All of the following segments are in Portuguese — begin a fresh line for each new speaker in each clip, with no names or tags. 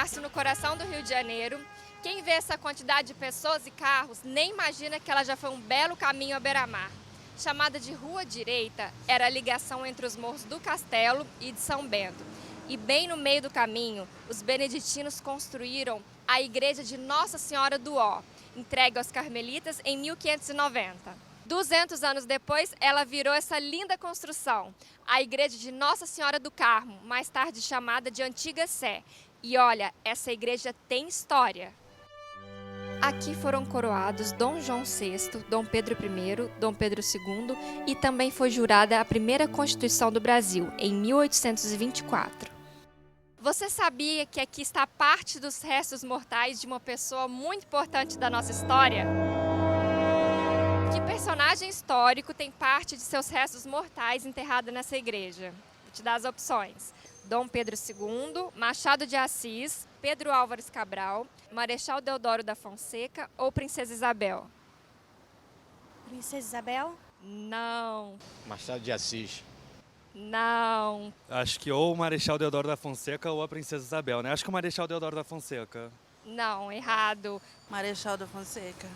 março, no coração do Rio de Janeiro. Quem vê essa quantidade de pessoas e carros nem imagina que ela já foi um belo caminho à beira-mar. Chamada de Rua Direita, era a ligação entre os morros do Castelo e de São Bento. E bem no meio do caminho, os beneditinos construíram a igreja de Nossa Senhora do Ó, entregue aos carmelitas em 1590. 200 anos depois, ela virou essa linda construção, a igreja de Nossa Senhora do Carmo, mais tarde chamada de Antiga Sé. E olha, essa igreja tem história. Aqui foram coroados Dom João VI, Dom Pedro I, Dom Pedro II e também foi jurada a primeira Constituição do Brasil, em 1824. Você sabia que aqui está parte dos restos mortais de uma pessoa muito importante da nossa história? Que personagem histórico tem parte de seus restos mortais enterrado nessa igreja? Vou te dar as opções. Dom Pedro II, Machado de Assis, Pedro Álvares Cabral, Marechal Deodoro da Fonseca ou Princesa Isabel?
Princesa Isabel?
Não,
Machado de Assis.
não.
Acho que ou o Marechal Deodoro da Fonseca ou a Princesa Isabel, né? Acho que o Marechal Deodoro da Fonseca.
Não, errado.
Marechal da Fonseca.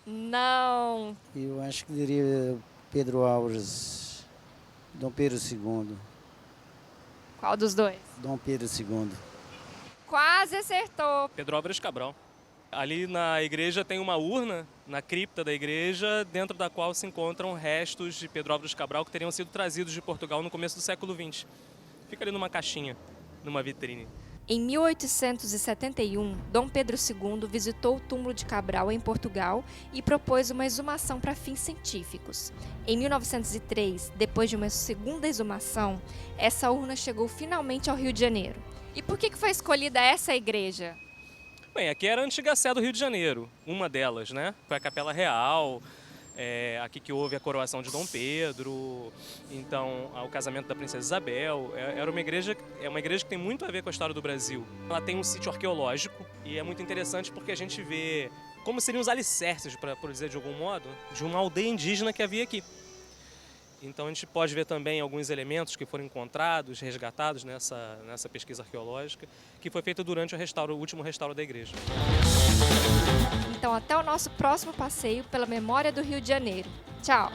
Não.
Eu acho que diria Pedro Álvares, Dom Pedro II.
Qual dos dois?
Dom Pedro II.
Quase acertou.
Pedro Álvares Cabral. Ali na igreja tem uma urna, na cripta da igreja, dentro da qual se encontram restos de Pedro Álvares Cabral que teriam sido trazidos de Portugal no começo do século XX. Fica ali numa caixinha, numa vitrine.
Em 1871, Dom Pedro II visitou o túmulo de Cabral em Portugal e propôs uma exumação para fins científicos. Em 1903, depois de uma segunda exumação, essa urna chegou finalmente ao Rio de Janeiro. E por que foi escolhida essa igreja?
Bem, aqui era a antiga Sé do Rio de Janeiro, uma delas, né? Foi a Capela Real, aqui que houve a coroação de Dom Pedro, então o casamento da Princesa Isabel. Era uma igreja que tem muito a ver com a história do Brasil. Ela tem um sítio arqueológico e é muito interessante porque a gente vê como seriam os alicerces, por dizer de algum modo, de uma aldeia indígena que havia aqui. Então a gente pode ver também alguns elementos que foram encontrados, resgatados nessa pesquisa arqueológica, que foi feita durante o último restauro da igreja.
Então até o nosso próximo passeio pela memória do Rio de Janeiro. Tchau!